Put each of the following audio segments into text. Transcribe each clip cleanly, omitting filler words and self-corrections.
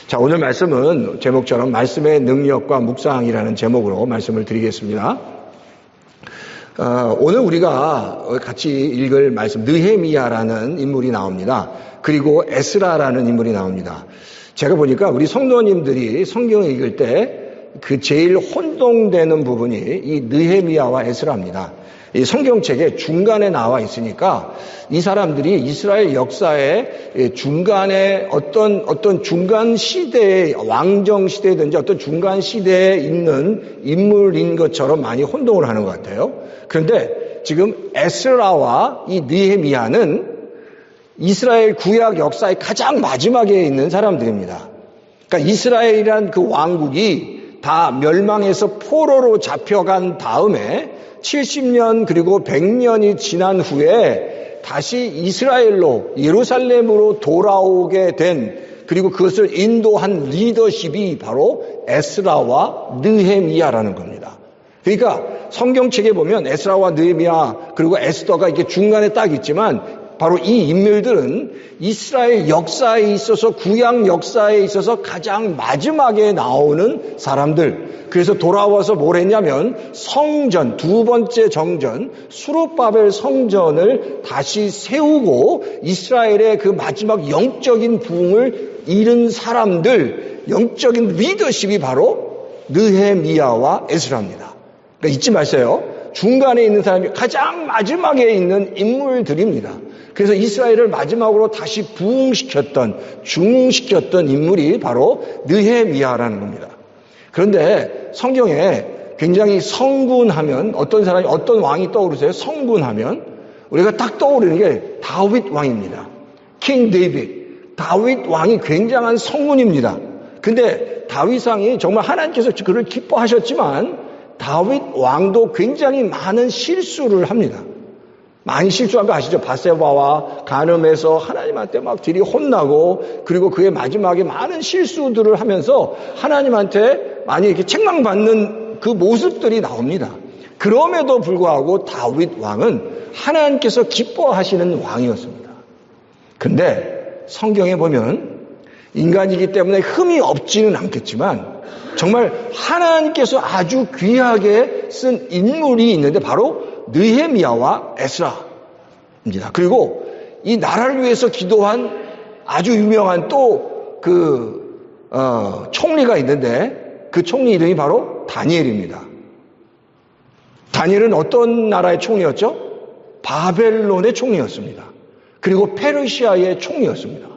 자, 오늘 말씀은 제목처럼 말씀의 능력과 묵상이라는 제목으로 말씀을 드리겠습니다. 오늘 우리가 같이 읽을 말씀, 느헤미야라는 인물이 나옵니다. 그리고 에스라라는 인물이 나옵니다. 제가 보니까 우리 성도님들이 성경을 읽을 때 그 제일 혼동되는 부분이 이 느헤미야와 에스라입니다. 이 성경책에 중간에 나와 있으니까 이 사람들이 이스라엘 역사의 중간에 어떤 중간 시대의 왕정 시대든지 어떤 중간 시대에 있는 인물인 것처럼 많이 혼동을 하는 것 같아요. 그런데 지금 에스라와 이 느헤미야는 이스라엘 구약 역사의 가장 마지막에 있는 사람들입니다. 그러니까 이스라엘이란 그 왕국이 다 멸망해서 포로로 잡혀간 다음에 70년 그리고 100년이 지난 후에 다시 이스라엘로 예루살렘으로 돌아오게 된, 그리고 그것을 인도한 리더십이 바로 에스라와 느헤미야라는 겁니다. 그러니까 성경책에 보면 에스라와 느헤미야 그리고 에스더가 이렇게 중간에 딱 있지만 바로 이 인물들은 이스라엘 역사에 있어서, 구약 역사에 있어서 가장 마지막에 나오는 사람들. 그래서 돌아와서 뭘 했냐면 성전, 두 번째 정전, 수룹바벨 성전을 다시 세우고 이스라엘의 그 마지막 영적인 부흥을 이룬 사람들, 영적인 리더십이 바로 느헤미야와 에스라입니다. 그러니까 잊지 마세요. 중간에 있는 사람이 가장 마지막에 있는 인물들입니다. 그래서 이스라엘을 마지막으로 다시 부흥시켰던, 중흥시켰던 인물이 바로 느헤미야라는 겁니다. 그런데 성경에 굉장히 성군하면 어떤 사람이, 어떤 왕이 떠오르세요? 성군하면 우리가 딱 떠오르는 게 다윗 왕입니다. 킹 데이빗. 다윗 왕이 굉장한 성군입니다. 근데 다윗 왕이 정말 하나님께서 그를 기뻐하셨지만 다윗 왕도 굉장히 많은 실수를 합니다. 많이 실수한 거 아시죠? 바세바와 간음해서 하나님한테 막 들이 혼나고, 그리고 그의 마지막에 많은 실수들을 하면서 하나님한테 많이 이렇게 책망받는 그 모습들이 나옵니다. 그럼에도 불구하고 다윗 왕은 하나님께서 기뻐하시는 왕이었습니다. 근데 성경에 보면 인간이기 때문에 흠이 없지는 않겠지만 정말 하나님께서 아주 귀하게 쓴 인물이 있는데 바로 느헤미야와 에스라입니다. 그리고 이 나라를 위해서 기도한 아주 유명한 또 총리가 있는데 그 총리 이름이 바로 다니엘입니다. 다니엘은 어떤 나라의 총리였죠? 바벨론의 총리였습니다. 그리고 페르시아의 총리였습니다.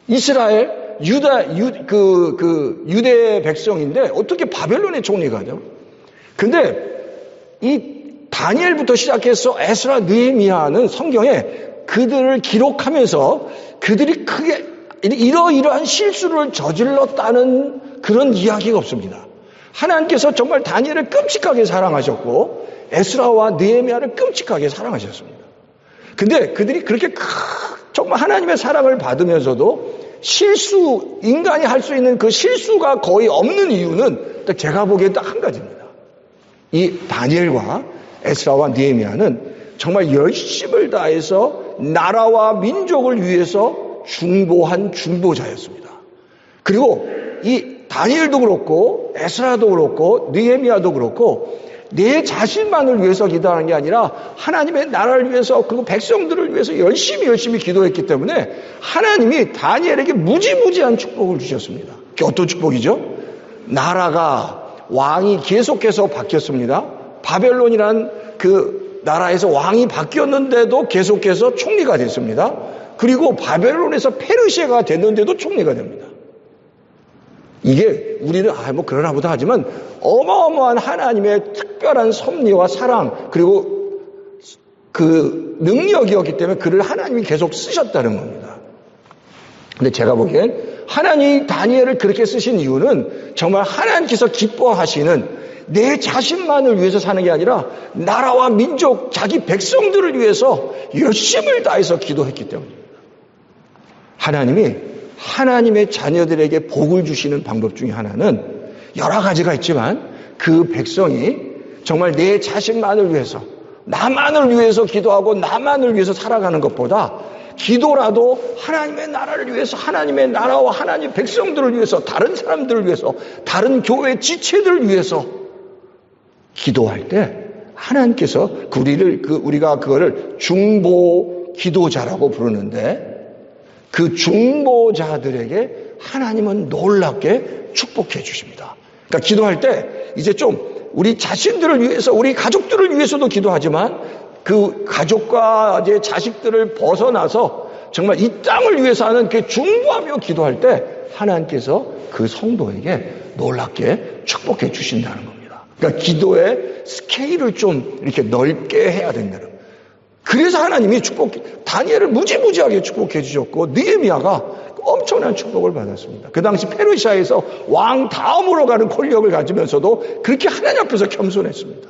이스라엘 유대 백성인데 어떻게 바벨론의 총리가 하죠? 근데 이 다니엘부터 시작해서 에스라, 느헤미야는 성경에 그들을 기록하면서 그들이 크게 이러이러한 실수를 저질렀다는 그런 이야기가 없습니다. 하나님께서 정말 다니엘을 끔찍하게 사랑하셨고 에스라와 느헤미야를 끔찍하게 사랑하셨습니다. 근데 그들이 그렇게 정말 하나님의 사랑을 받으면서도 인간이 할 수 있는 그 실수가 거의 없는 이유는 제가 보기엔 딱 한 가지입니다. 이 다니엘과 에스라와 느헤미야는 정말 열심을 다해서 나라와 민족을 위해서 중보한 중보자였습니다. 그리고 이 다니엘도 그렇고 에스라도 그렇고 느헤미야도 그렇고 내 자신만을 위해서 기도하는 게 아니라 하나님의 나라를 위해서, 그리고 백성들을 위해서 열심히 기도했기 때문에 하나님이 다니엘에게 무지무지한 축복을 주셨습니다. 그게 어떤 축복이죠? 나라가, 왕이 계속해서 바뀌었습니다. 바벨론이란 그 나라에서 왕이 바뀌었는데도 계속해서 총리가 됐습니다. 그리고 바벨론에서 페르시아가 됐는데도 총리가 됩니다. 이게 우리는 뭐 그러나 보다 하지만 어마어마한 하나님의 특별한 섭리와 사랑, 그리고 그 능력이었기 때문에 그를 하나님이 계속 쓰셨다는 겁니다. 근데 제가 보기엔 하나님이 다니엘을 그렇게 쓰신 이유는 정말 하나님께서 기뻐하시는, 내 자신만을 위해서 사는 게 아니라 나라와 민족, 자기 백성들을 위해서 열심을 다해서 기도했기 때문입니다. 하나님이 하나님의 자녀들에게 복을 주시는 방법 중에 하나는 여러 가지가 있지만 그 백성이 정말 내 자신만을 위해서, 나만을 위해서 기도하고 나만을 위해서 살아가는 것보다 기도라도 하나님의 나라를 위해서, 하나님의 나라와 하나님의 백성들을 위해서, 다른 사람들을 위해서, 다른 교회 지체들을 위해서 기도할 때 하나님께서 우리가 그거를 중보 기도자라고 부르는데, 그 중보자들에게 하나님은 놀랍게 축복해 주십니다. 그러니까 기도할 때 이제 좀 우리 자신들을 위해서, 우리 가족들을 위해서도 기도하지만 그 가족과 이제 자식들을 벗어나서 정말 이 땅을 위해서 하는 그 중보하며 기도할 때 하나님께서 그 성도에게 놀랍게 축복해 주신다는 겁니다. 그러니까 기도의 스케일을 좀 이렇게 넓게 해야 된다는 거예요. 그래서 하나님이 다니엘을 무지무지하게 축복해 주셨고 느헤미야가 엄청난 축복을 받았습니다. 그 당시 페르시아에서 왕 다음으로 가는 권력을 가지면서도 그렇게 하나님 앞에서 겸손했습니다.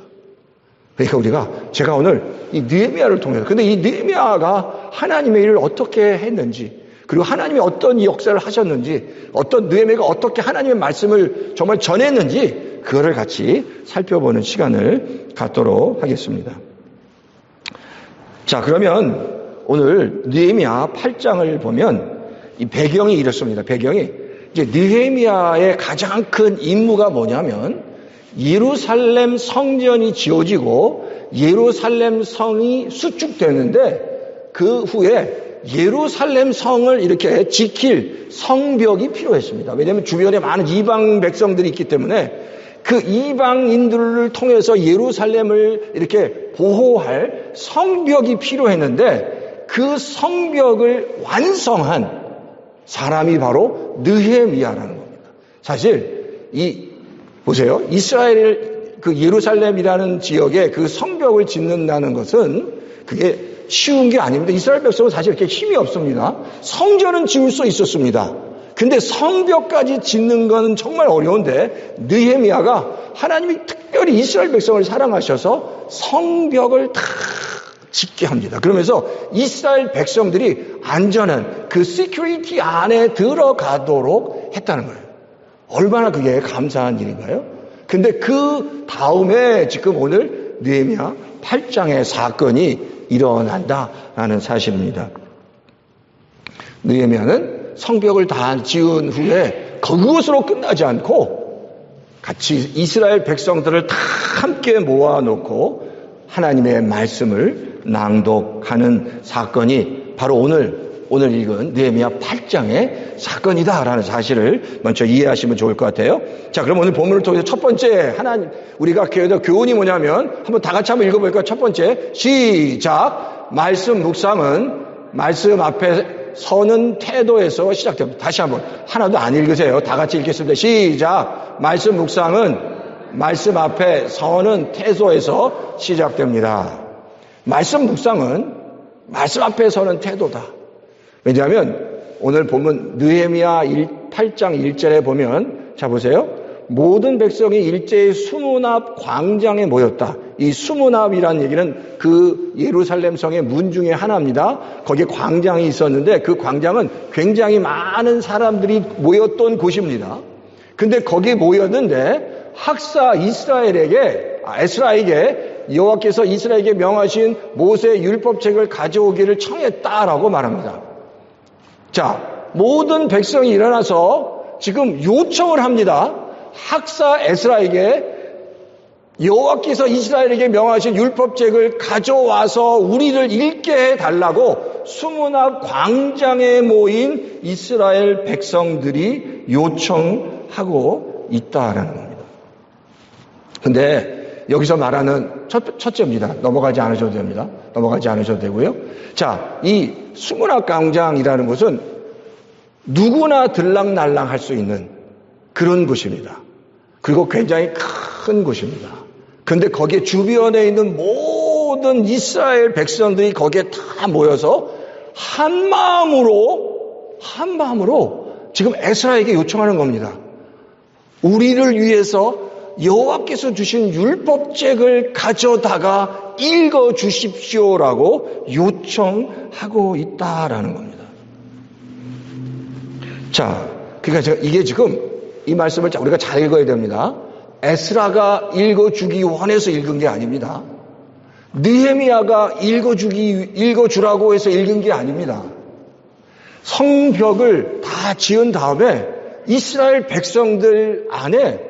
그러니까 제가 오늘 이 느헤미야를 통해서, 근데 이 느헤미야가 하나님의 일을 어떻게 했는지, 그리고 하나님이 어떤 역사를 하셨는지, 느헤미야가 어떻게 하나님의 말씀을 정말 전했는지, 그거를 같이 살펴보는 시간을 갖도록 하겠습니다. 자, 그러면 오늘 느헤미야 8장을 보면 이 배경이 이렇습니다. 배경이 이제 느헤미야의 가장 큰 임무가 뭐냐면, 예루살렘 성전이 지어지고 예루살렘 성이 수축되는데 그 후에 예루살렘 성을 이렇게 지킬 성벽이 필요했습니다. 왜냐하면 주변에 많은 이방 백성들이 있기 때문에 그 이방인들을 통해서 예루살렘을 이렇게 보호할 성벽이 필요했는데, 그 성벽을 완성한 사람이 바로 느헤미야라는 겁니다. 사실 보세요. 이스라엘 그 예루살렘이라는 지역에 그 성벽을 짓는다는 것은 그게 쉬운 게 아닙니다. 이스라엘 백성은 사실 이렇게 힘이 없습니다. 성전은 지을 수 있었습니다. 근데 성벽까지 짓는 건 정말 어려운데, 느헤미야가 하나님이 특별히 이스라엘 백성을 사랑하셔서 성벽을 다 짓게 합니다. 그러면서 이스라엘 백성들이 안전한 그 시큐리티 안에 들어가도록 했다는 거예요. 얼마나 그게 감사한 일인가요? 근데 그 다음에 지금 오늘 느헤미야 8장의 사건이 일어난다라는 사실입니다. 느헤미야는 성벽을 다 지은 후에 그것으로 끝나지 않고 같이 이스라엘 백성들을 다 함께 모아놓고 하나님의 말씀을 낭독하는 사건이 바로 오늘 읽은 느헤미야 8장의 사건이다라는 사실을 먼저 이해하시면 좋을 것 같아요. 자, 그럼 오늘 본문을 통해서 첫 번째 우리가 교훈이 뭐냐면 한번 다 같이 한번 읽어볼까요? 첫 번째, 시작. 말씀 묵상은 말씀 앞에 서는 태도에서 시작됩니다. 다시 한번, 하나도 안 읽으세요. 다 같이 읽겠습니다. 시작. 말씀 묵상은 말씀 앞에 서는 태도에서 시작됩니다. 말씀 묵상은 말씀 앞에 서는 태도다. 왜냐하면 오늘 보면 느헤미야 8장 1절에 보면, 자 보세요. 모든 백성이 일제히 수문 앞 광장에 모였다. 이 수문 앞이라는 얘기는 그 예루살렘 성의 문 중에 하나입니다. 거기에 광장이 있었는데 그 광장은 굉장히 많은 사람들이 모였던 곳입니다. 근데 거기에 모였는데 학사 에스라에게 여호와께서 이스라엘에게 명하신 모세의 율법책을 가져오기를 청했다라고 말합니다. 자, 모든 백성이 일어나서 지금 요청을 합니다. 학사 에스라에게 여호와께서 이스라엘에게 명하신 율법책을 가져와서 우리를 읽게 해달라고 수문 앞 광장에 모인 이스라엘 백성들이 요청하고 있다라는 겁니다. 근데 여기서 말하는 첫째입니다. 넘어가지 않으셔도 됩니다. 넘어가지 않으셔도 되고요. 자, 이 수문 앞 광장이라는 곳은 누구나 들락날락 할 수 있는 그런 곳입니다. 그리고 굉장히 큰 곳입니다. 근데 거기에 주변에 있는 모든 이스라엘 백성들이 거기에 다 모여서 한 마음으로 지금 에스라에게 요청하는 겁니다. 우리를 위해서 여호와께서 주신 율법책을 가져다가 읽어 주십시오라고 요청하고 있다라는 겁니다. 자, 그러니까 이게 지금 이 말씀을 우리가 잘 읽어야 됩니다. 에스라가 읽어주기 원해서 읽은 게 아닙니다. 느헤미야가 읽어주라고 해서 읽은 게 아닙니다. 성벽을 다 지은 다음에 이스라엘 백성들 안에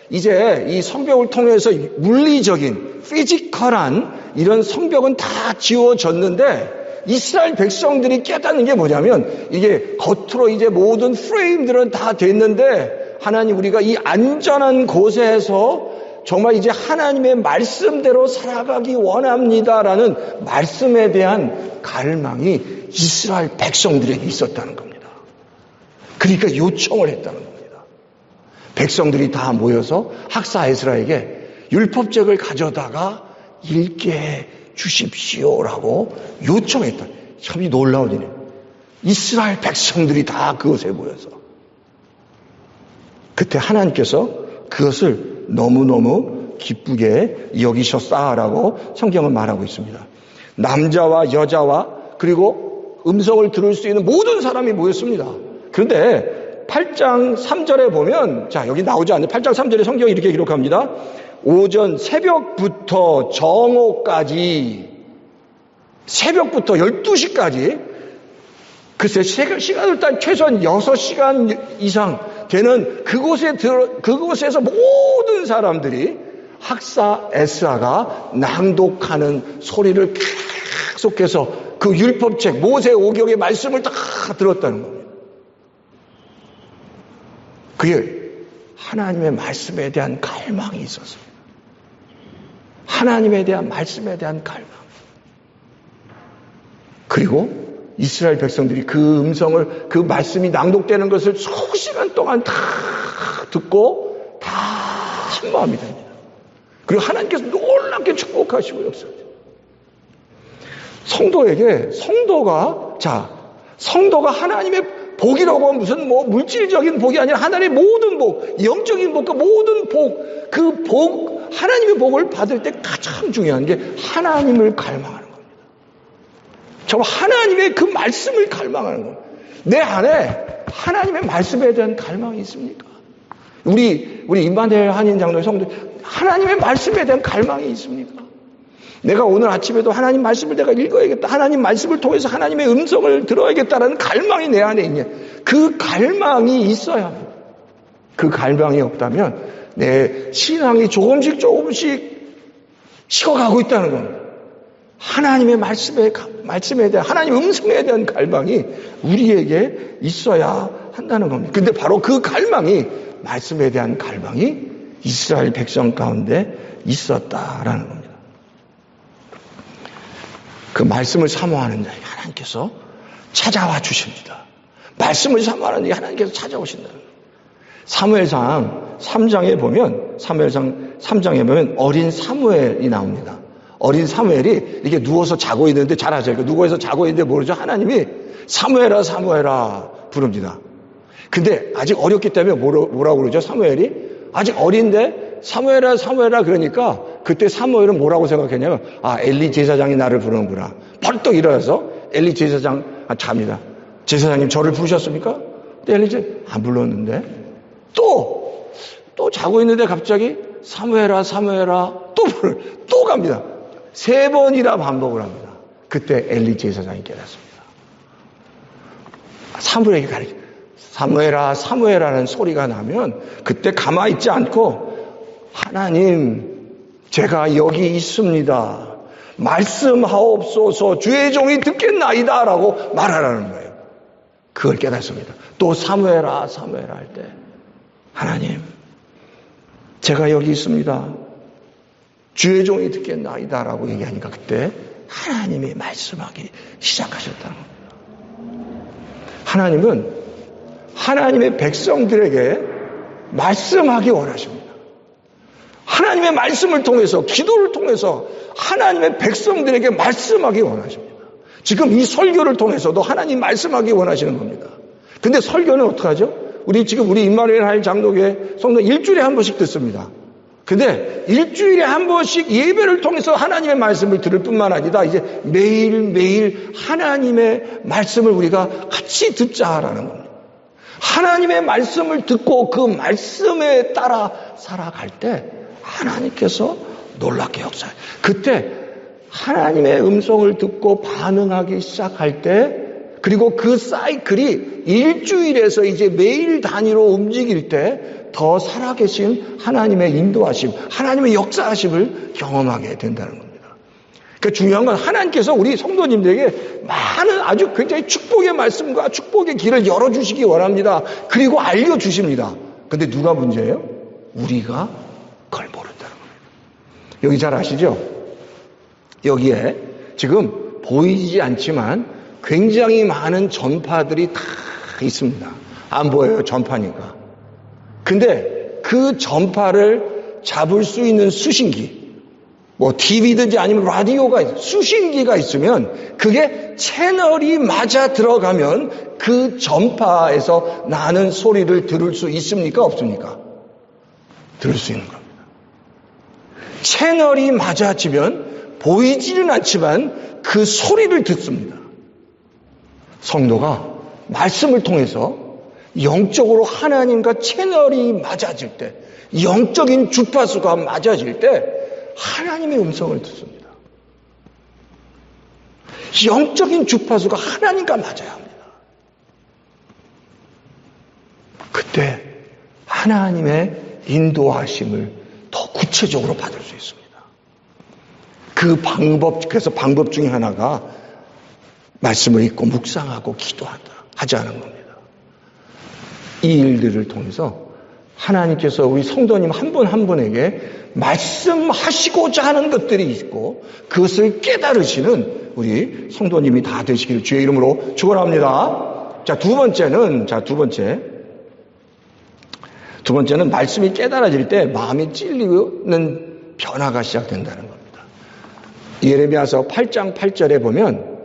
이제 이 성벽을 통해서 물리적인 피지컬한 이런 성벽은 다 지어졌는데 이스라엘 백성들이 깨닫는 게 뭐냐면 이게 겉으로 이제 모든 프레임들은 다 됐는데 하나님 우리가 이 안전한 곳에서 정말 이제 하나님의 말씀대로 살아가기 원합니다라는 말씀에 대한 갈망이 이스라엘 백성들에게 있었다는 겁니다. 그러니까 요청을 했다는 겁니다. 백성들이 다 모여서 학사 에스라에게 율법책을 가져다가 읽게 해 주십시오라고 요청했다. 참 놀라운 일이에요. 이스라엘 백성들이 다 그것에 모여서 그때 하나님께서 그것을 너무너무 기쁘게 여기셨다라고 성경은 말하고 있습니다. 남자와 여자와 그리고 음성을 들을 수 있는 모든 사람이 모였습니다. 그런데 8장 3절에 보면 자 여기 나오지 않는 8장 3절에 성경이 이렇게 기록합니다. 오전 새벽부터 정오까지 새벽부터 12시까지 글쎄 시간을 일단 최소한 6시간 이상 되는 그곳에서 모든 사람들이 학사 에스라가 낭독하는 소리를 계속해서 그 율법책 모세 오경의 말씀을 다 들었다는 겁니다. 그게 하나님의 말씀에 대한 갈망이 있었어요. 하나님에 대한 말씀에 대한 갈망. 그리고 이스라엘 백성들이 그 음성을 그 말씀이 낭독되는 것을 수십 시간 동안 다 듣고 다 한 마음이 됩니다. 그리고 하나님께서 놀랍게 축복하시고 역사하죠. 성도가 하나님의 복이라고 하면 무슨 물질적인 복이 아니라 하나님의 모든 복, 영적인 복과 모든 복, 그 복, 하나님의 복을 받을 때 가장 중요한 게 하나님을 갈망하는 겁니다. 정말 하나님의 그 말씀을 갈망하는 겁니다. 내 안에 하나님의 말씀에 대한 갈망이 있습니까? 우리 임마누엘 한인 장로의 성도 하나님의 말씀에 대한 갈망이 있습니까? 내가 오늘 아침에도 하나님 말씀을 내가 읽어야겠다. 하나님 말씀을 통해서 하나님의 음성을 들어야겠다라는 갈망이 내 안에 있냐. 그 갈망이 있어야 합니다. 그 갈망이 없다면 내 신앙이 조금씩 식어가고 있다는 겁니다. 하나님의 말씀에 대한 하나님의 음성에 대한 갈망이 우리에게 있어야 한다는 겁니다. 근데 바로 그 갈망이 말씀에 대한 갈망이 이스라엘 백성 가운데 있었다라는 겁니다. 그 말씀을 사모하는 자에게 하나님께서 찾아와 주십니다. 말씀을 사모하는 자에게 하나님께서 찾아오신다. 사무엘상 3장에 보면 어린 사무엘이 나옵니다. 어린 사무엘이 이렇게 누워서 자고 있는데 잘 아세요. 누워서 자고 있는데 모르죠. 하나님이 사무엘아 사무엘아 부릅니다. 근데 아직 어렸기 때문에 뭐라고 그러죠? 사무엘이 아직 어린데 사무엘아 사무엘아 그러니까 그때 사무엘은 뭐라고 생각했냐면 엘리 제사장이 나를 부르는구나. 벌떡 일어나서 엘리 제사장 잡니다. 제사장님 저를 부르셨습니까? 근데 엘리 안 불렀는데 또 자고 있는데 갑자기 사무엘아 사무엘아 또 갑니다. 3번이나 반복을 합니다. 그때 엘리 제사장이 깨닫습니다. 사무엘에게 가르쳐 사무엘아 사무엘아라는 소리가 나면 그때 가만히 있지 않고 하나님 제가 여기 있습니다. 말씀하옵소서 주의 종이 듣겠나이다 라고 말하라는 거예요. 그걸 깨닫습니다. 또 사무엘아 사무엘아 할 때 하나님 제가 여기 있습니다. 주의 종이 듣겠나이다 라고 얘기하니까 그때 하나님이 말씀하기 시작하셨다는 겁니다. 하나님은 하나님의 백성들에게 말씀하기 원하십니다. 하나님의 말씀을 통해서 기도를 통해서 하나님의 백성들에게 말씀하기 원하십니다. 지금 이 설교를 통해서도 하나님 말씀하기 원하시는 겁니다. 근데 설교는 어떡하죠? 우리 임마누엘 한인 장로교회 성도 일주일에 한 번씩 듣습니다. 근데 일주일에 한 번씩 예배를 통해서 하나님의 말씀을 들을 뿐만 아니라 이제 매일매일 하나님의 말씀을 우리가 같이 듣자라는 겁니다. 하나님의 말씀을 듣고 그 말씀에 따라 살아갈 때 하나님께서 놀랍게 역사해요. 그때 하나님의 음성을 듣고 반응하기 시작할 때 그리고 그 사이클이 일주일에서 이제 매일 단위로 움직일 때 더 살아계신 하나님의 인도하심, 하나님의 역사하심을 경험하게 된다는 겁니다. 그러니까 중요한 건 하나님께서 우리 성도님들에게 많은 아주 굉장히 축복의 말씀과 축복의 길을 열어주시기 원합니다. 그리고 알려주십니다. 근데 누가 문제예요? 우리가 그걸 모른다는 겁니다. 여기 잘 아시죠? 여기에 지금 보이지 않지만 굉장히 많은 전파들이 다 있습니다. 안 보여요, 전파니까. 근데 그 전파를 잡을 수 있는 수신기, 뭐 TV든지 아니면 라디오가 수신기가 있으면 그게 채널이 맞아 들어가면 그 전파에서 나는 소리를 들을 수 있습니까? 없습니까? 들을 수 있는 겁니다. 채널이 맞아지면 보이지는 않지만 그 소리를 듣습니다. 성도가 말씀을 통해서 영적으로 하나님과 채널이 맞아질 때, 영적인 주파수가 맞아질 때 하나님의 음성을 듣습니다. 영적인 주파수가 하나님과 맞아야 합니다. 그때 하나님의 인도하심을 더 구체적으로 받을 수 있습니다. 그래서 방법 중에 하나가 말씀을 읽고 묵상하고 하자는 겁니다. 이 일들을 통해서 하나님께서 우리 성도님 한 분 한 분에게 말씀하시고자 하는 것들이 있고 그것을 깨달으시는 우리 성도님이 다 되시기를 주의 이름으로 축원합니다. 자, 두 번째는 말씀이 깨달아질 때 마음이 찔리는 변화가 시작된다는 겁니다. 예레미야서 8장 8절에 보면,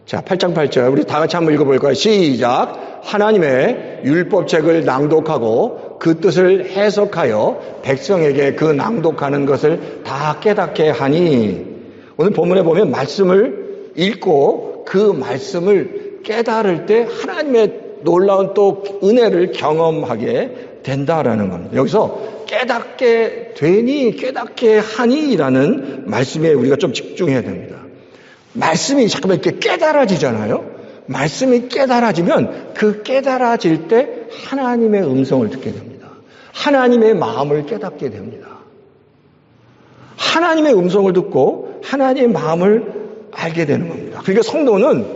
자, 8장 8절 우리 다 같이 한번 읽어볼까요? 시작. 하나님의 율법책을 낭독하고 그 뜻을 해석하여 백성에게 그 낭독하는 것을 다 깨닫게 하니. 오늘 본문에 보면 말씀을 읽고 그 말씀을 깨달을 때 하나님의 놀라운 또 은혜를 경험하게 된다라는 겁니다. 여기서 깨닫게 되니 깨닫게 하니라는 말씀에 우리가 좀 집중해야 됩니다. 말씀이 잠깐만 이렇게 깨달아지잖아요. 말씀이 깨달아지면 그 깨달아질 때 하나님의 음성을 듣게 됩니다. 하나님의 마음을 깨닫게 됩니다. 하나님의 음성을 듣고 하나님의 마음을 알게 되는 겁니다. 그러니까 성도는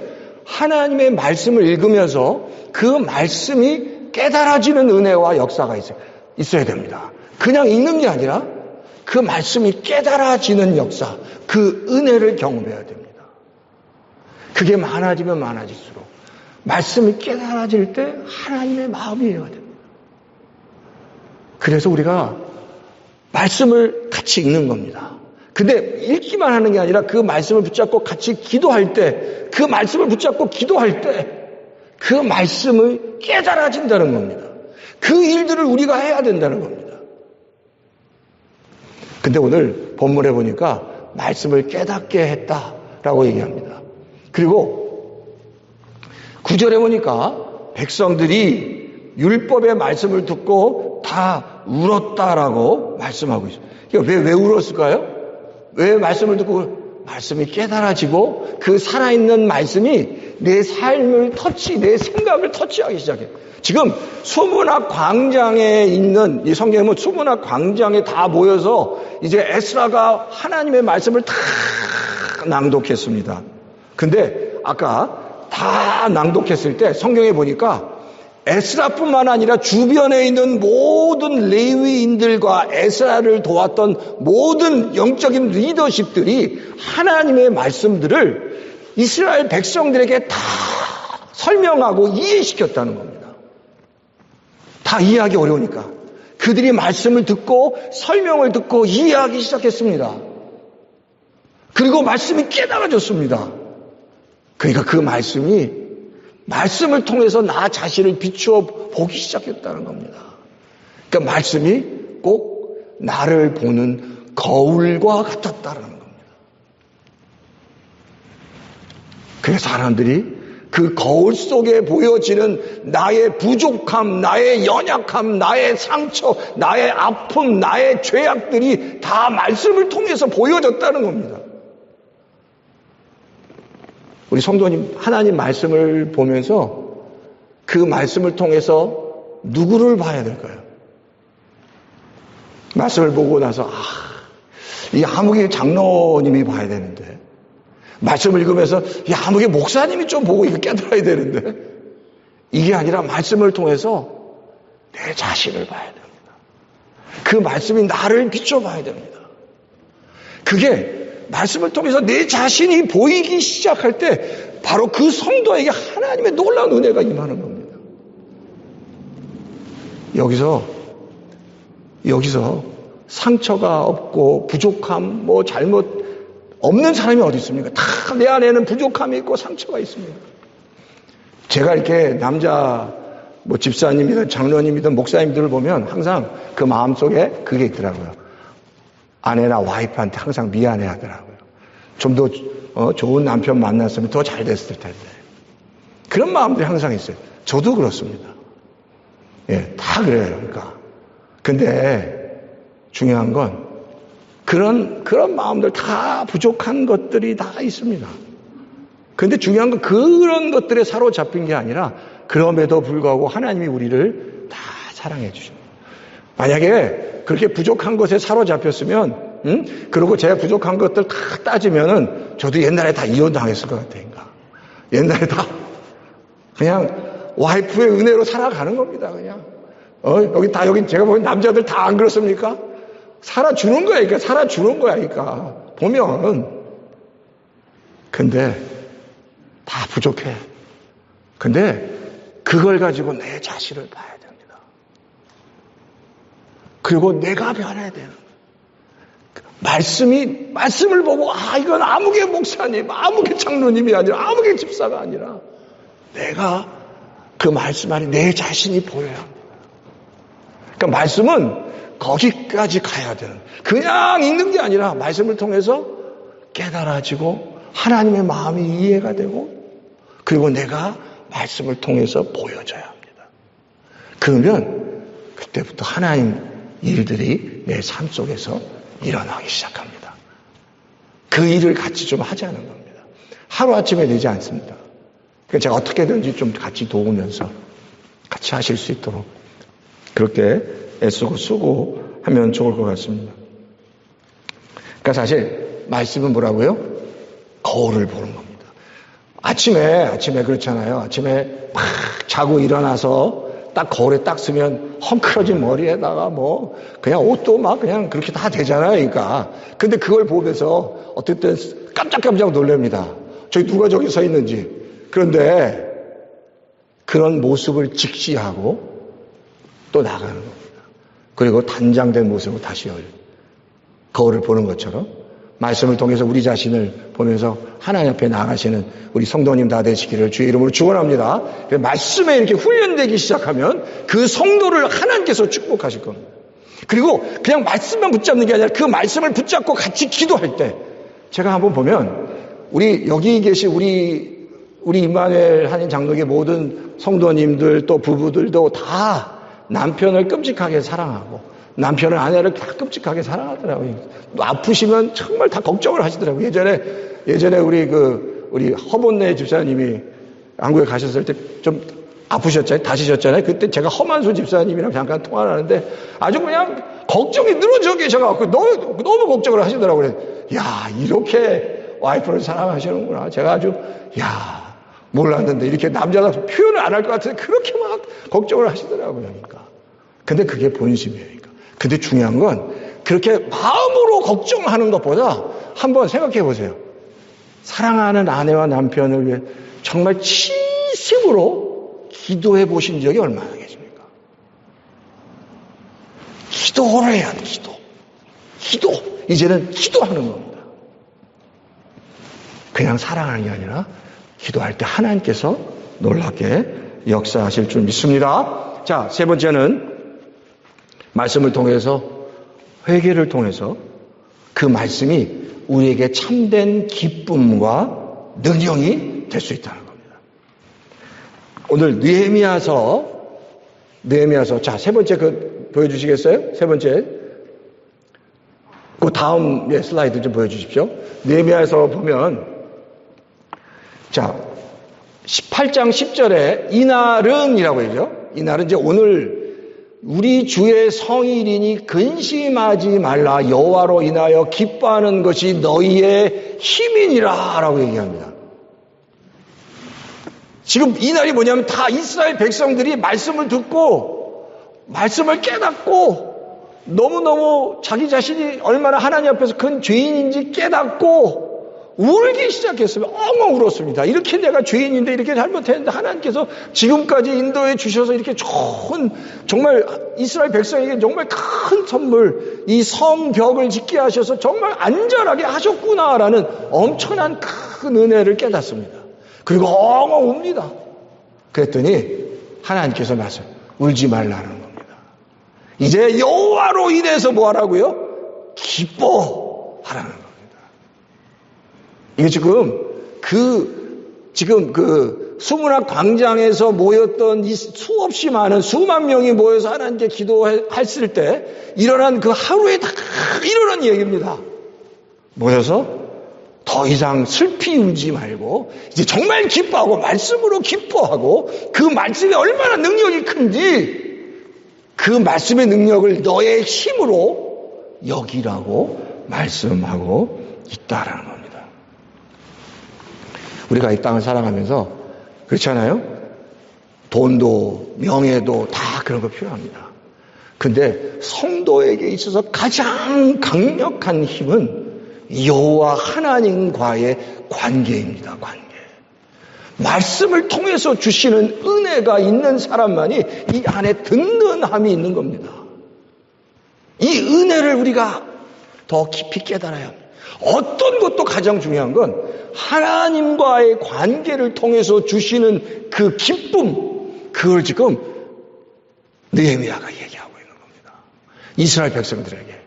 하나님의 말씀을 읽으면서 그 말씀이 깨달아지는 은혜와 역사가 있어야 됩니다. 그냥 읽는 게 아니라 그 말씀이 깨달아지는 역사, 그 은혜를 경험해야 됩니다. 그게 많아지면 많아질수록 말씀이 깨달아질 때 하나님의 마음이어야 됩니다. 그래서 우리가 말씀을 같이 읽는 겁니다. 근데 읽기만 하는 게 아니라 그 말씀을 붙잡고 같이 기도할 때, 그 말씀을 붙잡고 기도할 때 그 말씀을 깨달아진다는 겁니다. 그 일들을 우리가 해야 된다는 겁니다. 근데 오늘 본문에 보니까 말씀을 깨닫게 했다라고 얘기합니다. 그리고 9절에 보니까 백성들이 율법의 말씀을 듣고 다 울었다라고 말씀하고 있어요. 왜 울었을까요? 왜 말씀을 듣고 말씀이 깨달아지고 그 살아있는 말씀이 내 삶을 내 생각을 터치하기 시작해요. 지금 수문학 광장에 있는 이 성경에 보면 수문학 광장에 다 모여서 이제 에스라가 하나님의 말씀을 다 낭독했습니다. 근데 아까 다 낭독했을 때 성경에 보니까 에스라뿐만 아니라 주변에 있는 모든 레위인들과 에스라를 도왔던 모든 영적인 리더십들이 하나님의 말씀들을 이스라엘 백성들에게 다 설명하고 이해시켰다는 겁니다. 다 이해하기 어려우니까 그들이 말씀을 듣고 설명을 듣고 이해하기 시작했습니다. 그리고 말씀이 깨달아졌습니다. 그러니까 그 말씀을 통해서 나 자신을 비추어 보기 시작했다는 겁니다. 그러니까 말씀이 꼭 나를 보는 거울과 같았다는 겁니다. 그래서 사람들이 그 거울 속에 보여지는 나의 부족함, 나의 연약함, 나의 상처, 나의 아픔, 나의 죄악들이 다 말씀을 통해서 보여졌다는 겁니다. 우리 성도님 하나님 말씀을 보면서 그 말씀을 통해서 누구를 봐야 될까요? 말씀을 보고 나서 이 아무개 장로님이 봐야 되는데, 말씀을 읽으면서 이 아무개 목사님이 좀 보고 이거 깨달아야 되는데, 이게 아니라 말씀을 통해서 내 자신을 봐야 됩니다. 그 말씀이 나를 비춰봐야 됩니다. 그게 말씀을 통해서 내 자신이 보이기 시작할 때 바로 그 성도에게 하나님의 놀라운 은혜가 임하는 겁니다. 여기서 상처가 없고 부족함, 잘못 없는 사람이 어디 있습니까? 다 내 안에는 부족함이 있고 상처가 있습니다. 제가 이렇게 남자 집사님이든 장로님이든 목사님들을 보면 항상 그 마음속에 그게 있더라고요. 아내나 와이프한테 항상 미안해 하더라고요. 좀 더 좋은 남편 만났으면 더 잘 됐을 텐데. 그런 마음들이 항상 있어요. 저도 그렇습니다. 예, 다 그래요. 그러니까. 근데 중요한 건 그런 마음들 다 부족한 것들이 다 있습니다. 근데 중요한 건 그런 것들에 사로잡힌 게 아니라 그럼에도 불구하고 하나님이 우리를 다 사랑해 주십니다. 만약에 그렇게 부족한 것에 사로잡혔으면, 그리고 제가 부족한 것들 다 따지면은 저도 옛날에 다 이혼당했을 것 같아요. 옛날에 다 그냥 와이프의 은혜로 살아가는 겁니다. 그냥 여기 제가 보면 남자들 다 안 그렇습니까? 살아주는 거야. 그러니까 살아주는 거야. 그러니까 보면 근데 다 부족해. 근데 그걸 가지고 내 자신을 봐야 됩니다. 그리고 내가 변해야 돼요. 말씀을 보고 이건 아무개 목사님, 아무개 장로님이 아니라 아무개 집사가 아니라 내가 그 말씀 안에 내 자신이 보여야 합니다. 그러니까 말씀은 거기까지 가야 되는, 그냥 읽는 게 아니라 말씀을 통해서 깨달아지고 하나님의 마음이 이해가 되고 그리고 내가 말씀을 통해서 보여져야 합니다. 그러면 그때부터 하나님 일들이 내 삶 속에서 일어나기 시작합니다. 그 일을 같이 좀 하자는 겁니다. 하루아침에 되지 않습니다. 그러니까 제가 어떻게든지 좀 같이 도우면서 같이 하실 수 있도록 그렇게 애쓰고 쓰고 하면 좋을 것 같습니다. 그러니까 사실 말씀은 뭐라고요? 거울을 보는 겁니다. 아침에 그렇잖아요. 아침에 막 자고 일어나서 딱 거울에 딱 쓰면 헝클어진 머리에다가 그냥 옷도 막 그냥 그렇게 다 되잖아요. 그러니까. 근데 그걸 보면서 어떨 때 깜짝깜짝 놀랍니다. 누가 저기 서 있는지. 그런데 그런 모습을 직시하고 또 나가는 겁니다. 그리고 단장된 모습으로 다시 거울을 보는 것처럼 말씀을 통해서 우리 자신을 보면서 하나님 앞에 나가시는 우리 성도님 다 되시기를 주의 이름으로 축원합니다. 말씀에 이렇게 훈련되기 시작하면 그 성도를 하나님께서 축복하실 겁니다. 그리고 그냥 말씀만 붙잡는 게 아니라 그 말씀을 붙잡고 같이 기도할 때 제가 한번 보면 여기 계신 우리 임마누엘 한인 장로교의 모든 성도님들 또 부부들도 다 남편을 끔찍하게 사랑하고 남편은 아내를 다 끔찍하게 사랑하더라고요. 또 아프시면 정말 다 걱정을 하시더라고요. 예전에 우리 허본내 집사님이 한국에 가셨을 때 좀 아프셨잖아요. 다치셨잖아요. 그때 제가 허만수 집사님이랑 잠깐 통화를 하는데 아주 그냥 걱정이 늘어져 계셔가지고 너무 걱정을 하시더라고요. 야, 이렇게 와이프를 사랑하시는구나. 제가 아주 몰랐는데 이렇게 남자가 표현을 안 할 것 같은데 그렇게 막 걱정을 하시더라고요. 그러니까. 근데 그게 본심이에요. 그러니까. 근데 중요한 건 그렇게 마음으로 걱정하는 것보다 한번 생각해 보세요. 사랑하는 아내와 남편을 위해 정말 진심으로 기도해 보신 적이 얼마나 계십니까? 기도를 해야 돼. 기도. 이제는 기도하는 겁니다. 그냥 사랑하는 게 아니라 기도할 때 하나님께서 놀랍게 역사하실 줄 믿습니다. 자, 세 번째는 말씀을 통해서, 회개를 통해서 그 말씀이 우리에게 참된 기쁨과 능력이 될 수 있다는 겁니다. 오늘 느헤미야서 자, 세 번째 보여주시겠어요? 세 번째. 그 다음 슬라이드 좀 보여주십시오. 느헤미야서 보면 자, 18장 10절에 이날은이라고 하죠. 이날은 이제 오늘 우리 주의 성일이니 근심하지 말라. 여호와로 인하여 기뻐하는 것이 너희의 힘이니라 라고 얘기합니다. 지금 이날이 뭐냐면 다 이스라엘 백성들이 말씀을 듣고 말씀을 깨닫고 너무너무 자기 자신이 얼마나 하나님 앞에서 큰 죄인인지 깨닫고 울기 시작했으면 엉엉 울었습니다. 이렇게 내가 죄인인데 이렇게 잘못했는데 하나님께서 지금까지 인도해 주셔서 이렇게 좋은 정말 이스라엘 백성에게 정말 큰 선물 이 성벽을 짓게 하셔서 정말 안전하게 하셨구나라는 엄청난 큰 은혜를 깨닫습니다. 그리고 엉엉 웁니다. 그랬더니 하나님께서 말씀 울지 말라는 겁니다. 이제 여호와로 인해서 뭐 하라고요? 기뻐하라는 겁니다. 이게 지금 그 수문학 광장에서 모였던 이 수없이 많은 수만 명이 모여서 하나님께 기도했을 때 일어난 그 하루에 다 일어난 얘기입니다. 모여서 더 이상 슬피 울지 말고 이제 정말 기뻐하고 말씀으로 기뻐하고 그 말씀이 얼마나 능력이 큰지 그 말씀의 능력을 너의 힘으로 여기라고 말씀하고 있다라는 겁니다. 우리가 이 땅을 살아가면서 그렇잖아요. 돈도 명예도 다 그런 거 필요합니다. 근데 성도에게 있어서 가장 강력한 힘은 여호와 하나님과의 관계입니다. 관계. 말씀을 통해서 주시는 은혜가 있는 사람만이 이 안에 든든함이 있는 겁니다. 이 은혜를 우리가 더 깊이 깨달아야 합니다. 어떤 것도 가장 중요한 건 하나님과의 관계를 통해서 주시는 그 기쁨, 그걸 지금 느헤미야가 얘기하고 있는 겁니다. 이스라엘 백성들에게.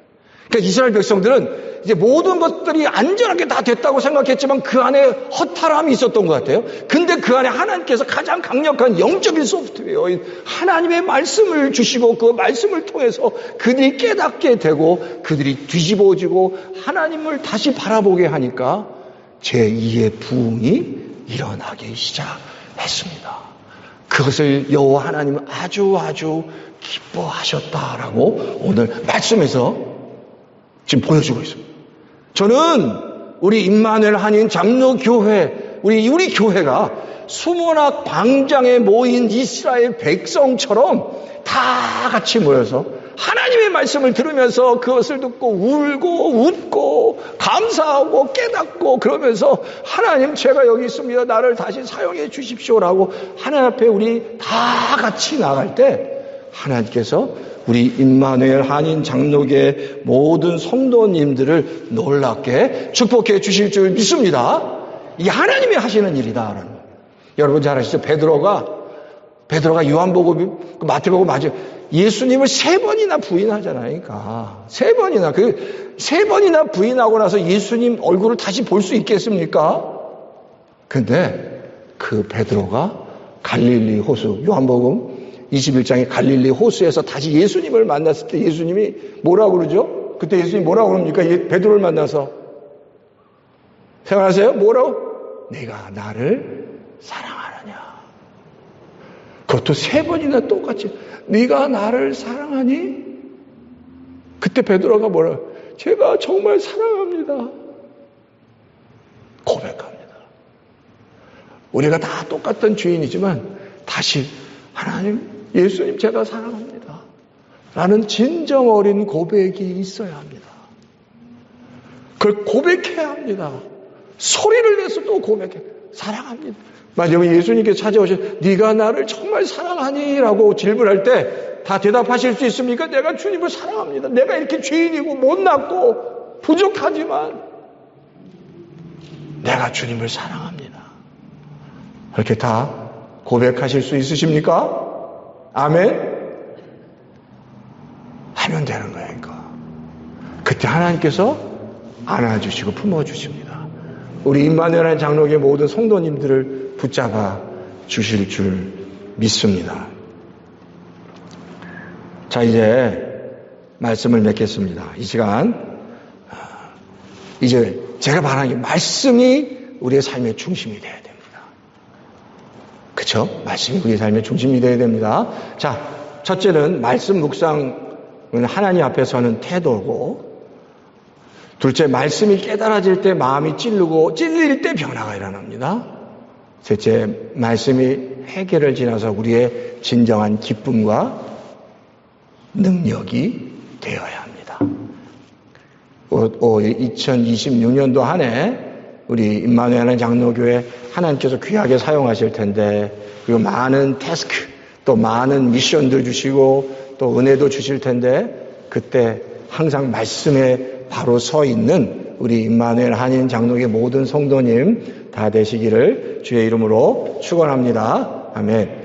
그러니까 이스라엘 백성들은 이제 모든 것들이 안전하게 다 됐다고 생각했지만 그 안에 허탈함이 있었던 것 같아요. 근데 그 안에 하나님께서 가장 강력한 영적인 소프트웨어인 하나님의 말씀을 주시고 그 말씀을 통해서 그들이 깨닫게 되고 그들이 뒤집어지고 하나님을 다시 바라보게 하니까 제2의 부흥이 일어나기 시작했습니다. 그것을 여호와 하나님은 아주 기뻐하셨다라고 오늘 말씀에서 지금 보여주고 있습니다. 저는 우리 임마누엘 한인 장로교회 우리 교회가 수문학 광장에 모인 이스라엘 백성처럼 다 같이 모여서 하나님의 말씀을 들으면서 그것을 듣고 울고 웃고 감사하고 깨닫고 그러면서 하나님 제가 여기 있습니다. 나를 다시 사용해 주십시오라고 하나님 앞에 우리 다 같이 나갈 때 하나님께서 우리 임마누엘 한인 장로계 모든 성도님들을 놀랍게 축복해 주실 줄 믿습니다. 이게 하나님이 하시는 일이다. 여러분 잘 아시죠? 베드로가 요한복음, 마태복음 맞아요. 예수님을 3번이나 부인하잖아요. 그러니까 3번이나 그 3번이나 부인하고 나서 예수님 얼굴을 다시 볼 수 있겠습니까? 근데 그 베드로가 갈릴리 호수 요한복음 21장의 갈릴리 호수에서 다시 예수님을 만났을 때 예수님이 뭐라고 그러죠? 그때 예수님이 뭐라고 그럽니까? 베드로를 만나서 생각하세요? 뭐라고? 내가 나를 사랑하느냐? 그것도 3번이나 똑같이 네가 나를 사랑하니? 그때 베드로가 뭐라고? 제가 정말 사랑합니다. 고백합니다. 우리가 다 똑같은 죄인이지만 다시 하나님 예수님 제가 사랑합니다. 라는 진정 어린 고백이 있어야 합니다. 그걸 고백해야 합니다. 소리를 내서 또 고백해. 사랑합니다. 마지막에 예수님께서 찾아오셔서 네가 나를 정말 사랑하니? 라고 질문할 때 다 대답하실 수 있습니까? 내가 주님을 사랑합니다. 내가 이렇게 죄인이고 못났고 부족하지만 내가 주님을 사랑합니다. 그렇게 다 고백하실 수 있으십니까? 아멘? 하면 되는 거예요. 그러니까. 그때 하나님께서 안아주시고 품어주십니다. 우리 임마누엘 장로계 모든 성도님들을 붙잡아 주실 줄 믿습니다. 자, 이제 말씀을 맺겠습니다. 이 시간 이제 제가 말하는 게 말씀이 우리의 삶의 중심이 돼야 됩니다. 그렇죠? 말씀이 우리 삶의 중심이 되어야 됩니다. 자, 첫째는 말씀 묵상은 하나님 앞에 서는 태도고, 둘째, 말씀이 깨달아질 때 마음이 찔릴 때 변화가 일어납니다. 셋째, 말씀이 회개를 지나서 우리의 진정한 기쁨과 능력이 되어야 합니다. 2026년도 한 해 우리 임마누엘 장로교회 하나님께서 귀하게 사용하실 텐데, 그리고 많은 태스크, 또 많은 미션들 주시고 또 은혜도 주실 텐데, 그때 항상 말씀에 바로 서 있는 우리 임마누엘 한인 장로교회 모든 성도님 다 되시기를 주의 이름으로 축원합니다. 아멘.